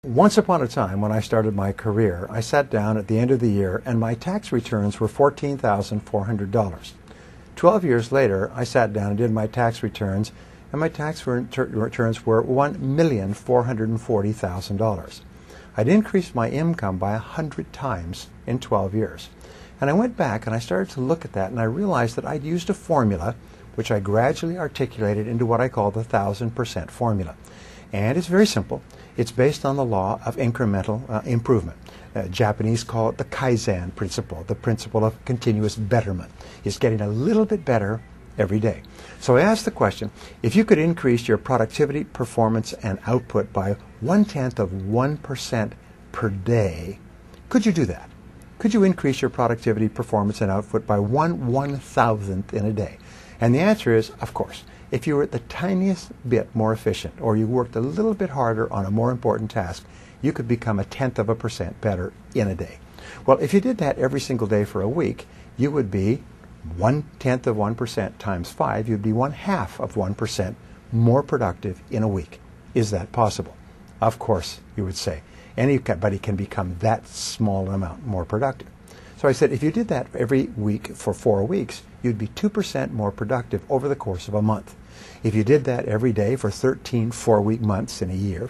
Once upon a time, when I started my career, I sat down at the end of the year and my tax returns were $14,400. 12 years later, I sat down and did my tax returns, and my tax returns were $1,440,000. I'd increased my income by 100 times in 12 years. And I went back and I started to look at that, and I realized that I'd used a formula which I gradually articulated into what I call the 1,000% formula. And it's very simple. It's based on the law of incremental improvement. Japanese call it the Kaizen principle, the principle of continuous betterment. It's getting a little bit better every day. So I asked the question, if you could increase your productivity, performance, and output by 0.1% per day, could you do that? Could you increase your productivity, performance, and output by 1/1000th in a day? And the answer is, of course. If you were the tiniest bit more efficient, or you worked a little bit harder on a more important task, you could become 0.1% better in a day. Well, if you did that every single day for a week, you would be 0.1% times 5, you'd be 0.5% more productive in a week. Is that possible? Of course, you would say. Anybody can become that small amount more productive. So I said, if you did that every week for 4 weeks, you'd be 2% more productive over the course of a month. If you did that every day for 13 4-week months in a year,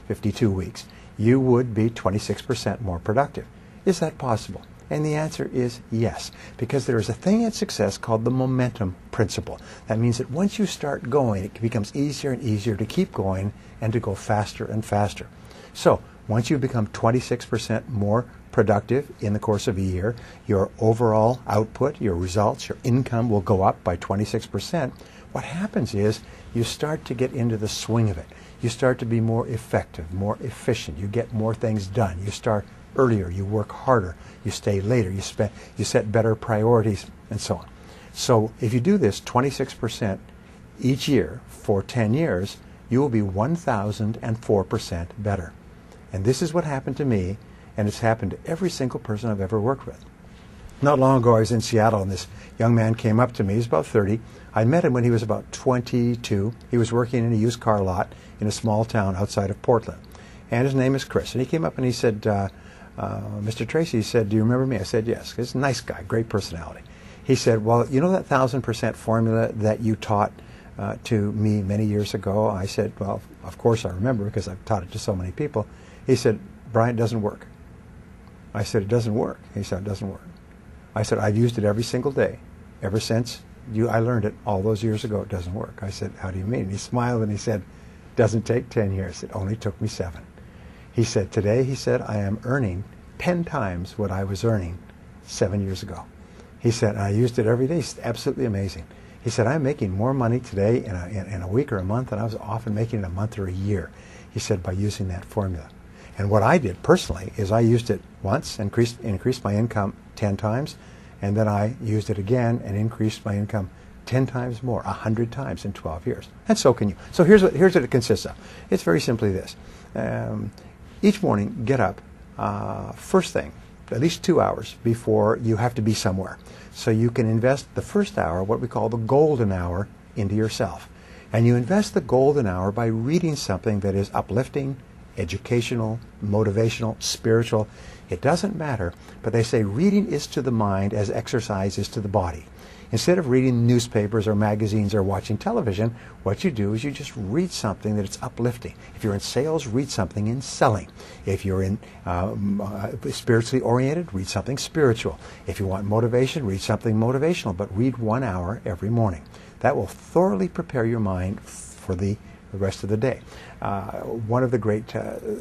52 weeks, you would be 26% more productive. Is that possible? And the answer is yes, because there is a thing in success called the momentum principle. That means that once you start going, it becomes easier and easier to keep going and to go faster and faster. So once you become 26% more productive in the course of a year, your overall output, your results, your income will go up by 26%. What happens is you start to get into the swing of it. You start to be more effective, more efficient. You get more things done. You start earlier. You work harder. You stay later. You set better priorities, and so on. So if you do this 26% each year for 10 years, you will be 1,004% better. And this is what happened to me, and it's happened to every single person I've ever worked with. Not long ago, I was in Seattle, and this young man came up to me. He's about 30. I met him when he was about 22. He was working in a used car lot in a small town outside of Portland. And his name is Chris. And he came up and he said, Mr. Tracy, he said, do you remember me? I said, yes. He's a nice guy, great personality. He said, well, you know that 1,000% formula that you taught to me many years ago? I said, well, of course I remember, because I've taught it to so many people. He said, Brian, it doesn't work. I said, it doesn't work. He said, it doesn't work. I said, I've used it every single day ever since I learned it all those years ago. It doesn't work. I said, how do you mean? And he smiled and he said, it doesn't take 10 years. It only took me 7. He said, today, he said, I am earning 10 times what I was earning 7 years ago. He said, I used it every day. It's absolutely amazing. He said, I'm making more money today in a week or a month than I was often making in a month or a year. He said, by using that formula. And what I did personally is I used it once, increased my income 10 times, and then I used it again and increased my income 10 times more, 100 times in 12 years. And so can you. So here's what it consists of. It's very simply this. Each morning, get up first thing, at least 2 hours before you have to be somewhere. So you can invest the first hour, what we call the golden hour, into yourself. And you invest the golden hour by reading something that is uplifting, educational, motivational, spiritual. It doesn't matter, but they say reading is to the mind as exercise is to the body. Instead of reading newspapers or magazines or watching television, what you do is you just read something that it's uplifting. If you're in sales, read something in selling. If you're in spiritually oriented, read something spiritual. If you want motivation, read something motivational, but read 1 hour every morning. That will thoroughly prepare your mind for the rest of the day. One of the great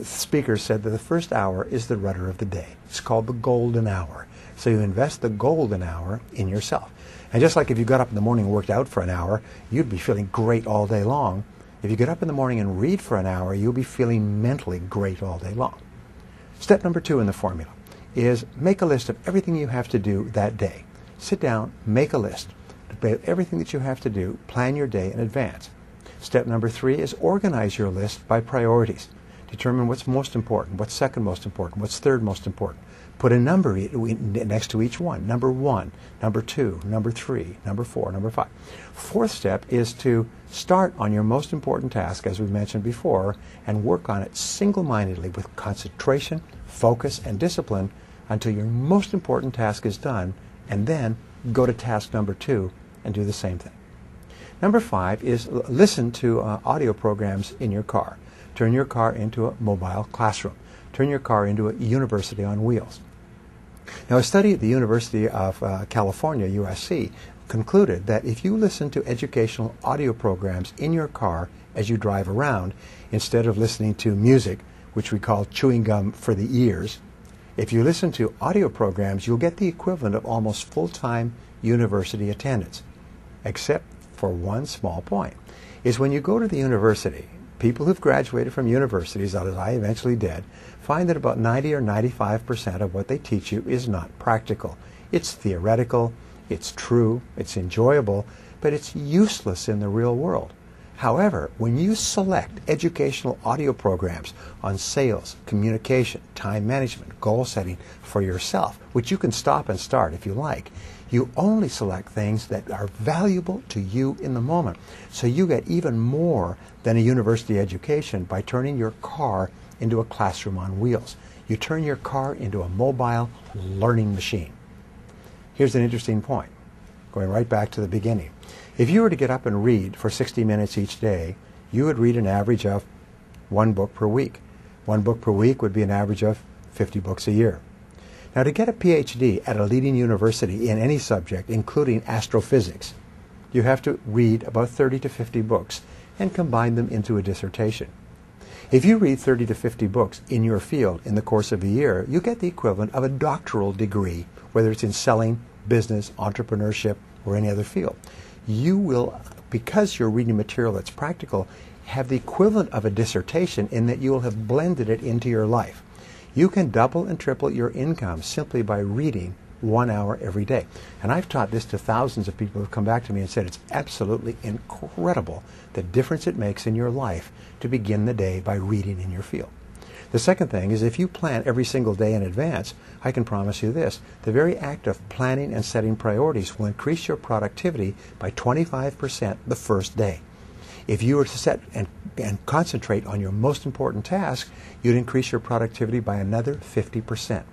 speakers said that the first hour is the rudder of the day. It's called the golden hour. So you invest the golden hour in yourself. And just like if you got up in the morning and worked out for an hour, you'd be feeling great all day long. If you get up in the morning and read for an hour, you'll be feeling mentally great all day long. Step number 2 in the formula is make a list of everything you have to do that day. Sit down, make a list of everything that you have to do, plan your day in advance. Step number 3 is organize your list by priorities. Determine what's most important, what's second most important, what's third most important. Put a number next to each one. Number 1, number 2, number 3, number 4, number 5. Fourth step is to start on your most important task, as we mentioned before, and work on it single-mindedly with concentration, focus, and discipline until your most important task is done, and then go to task number 2 and do the same thing. Number 5 is listen to audio programs in your car. Turn your car into a mobile classroom. Turn your car into a university on wheels. Now, a study at the University of California, USC, concluded that if you listen to educational audio programs in your car as you drive around, instead of listening to music, which we call chewing gum for the ears, if you listen to audio programs, you'll get the equivalent of almost full-time university attendance, except for one small point, is when you go to the university, people who've graduated from universities, as I eventually did, find that about 90 or 95% of what they teach you is not practical. It's theoretical, it's true, it's enjoyable, but it's useless in the real world. However, when you select educational audio programs on sales, communication, time management, goal setting for yourself, which you can stop and start if you like, you only select things that are valuable to you in the moment. So you get even more than a university education by turning your car into a classroom on wheels. You turn your car into a mobile learning machine. Here's an interesting point, going right back to the beginning. If you were to get up and read for 60 minutes each day, you would read an average of 1 book per week. 1 book per week would be an average of 50 books a year. Now, to get a PhD at a leading university in any subject, including astrophysics, you have to read about 30 to 50 books and combine them into a dissertation. If you read 30 to 50 books in your field in the course of a year, you get the equivalent of a doctoral degree, whether it's in selling, business, entrepreneurship, or any other field. You will, because you're reading material that's practical, have the equivalent of a dissertation in that you will have blended it into your life. You can double and triple your income simply by reading 1 hour every day. And I've taught this to thousands of people who've come back to me and said it's absolutely incredible the difference it makes in your life to begin the day by reading in your field. The second thing is, if you plan every single day in advance, I can promise you this: the very act of planning and setting priorities will increase your productivity by 25% the first day. If you were to set and concentrate on your most important task, you'd increase your productivity by another 50%.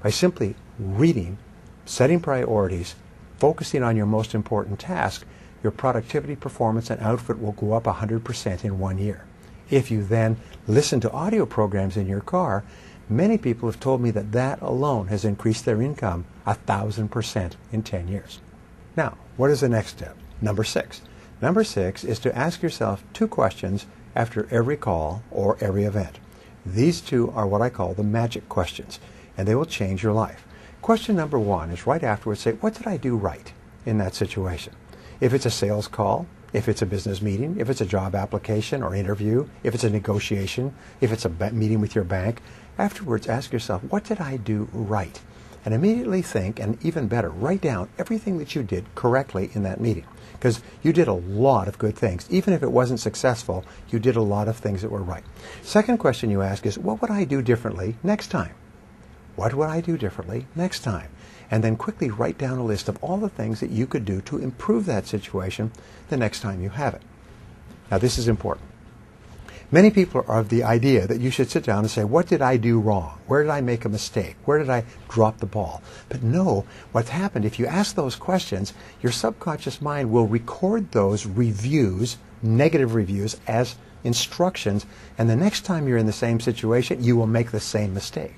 By simply reading, setting priorities, focusing on your most important task, your productivity, performance, and output will go up 100% in 1 year. If you then listen to audio programs in your car, many people have told me that that alone has increased their income 1,000% in 10 years. Now, what is the next step? Number 6. Number 6 is to ask yourself 2 questions after every call or every event. These 2 are what I call the magic questions, and they will change your life. Question number 1 is right afterwards, say, what did I do right in that situation? If it's a sales call, if it's a business meeting, if it's a job application or interview, if it's a negotiation, if it's a meeting with your bank, afterwards ask yourself, what did I do right? And immediately think, and even better, write down everything that you did correctly in that meeting. Because you did a lot of good things. Even if it wasn't successful, you did a lot of things that were right. Second question you ask is, what would I do differently next time? What would I do differently next time? And then quickly write down a list of all the things that you could do to improve that situation the next time you have it. Now, this is important. Many people are of the idea that you should sit down and say, what did I do wrong? Where did I make a mistake? Where did I drop the ball? But no, what's happened, if you ask those questions, your subconscious mind will record those reviews, negative reviews, as instructions, and the next time you're in the same situation, you will make the same mistake.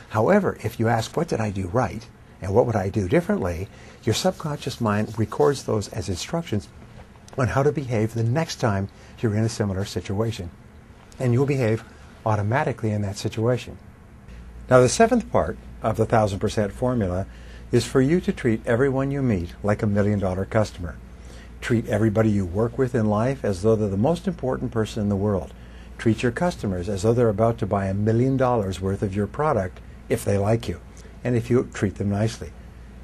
However, if you ask, what did I do right? And what would I do differently? Your subconscious mind records those as instructions on how to behave the next time you're in a similar situation. And you'll behave automatically in that situation. Now, the 7th part of the 1,000% formula is for you to treat everyone you meet like a $1 million customer. Treat everybody you work with in life as though they're the most important person in the world. Treat your customers as though they're about to buy $1 million worth of your product if they like you, and if you treat them nicely.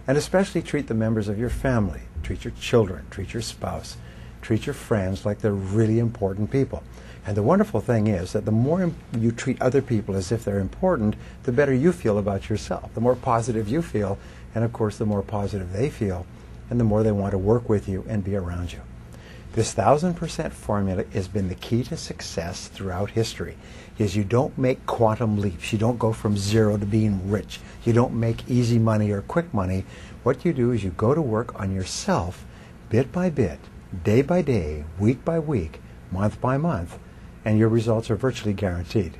And especially treat the members of your family. Treat your children, treat your spouse, treat your friends like they're really important people. And the wonderful thing is that the more you treat other people as if they're important, the better you feel about yourself. The more positive you feel, and of course the more positive they feel, and the more they want to work with you and be around you. This 1000% formula has been the key to success throughout history. Is you don't make quantum leaps. You don't go from zero to being rich. You don't make easy money or quick money. What you do is you go to work on yourself bit by bit, day by day, week by week, month by month, and your results are virtually guaranteed.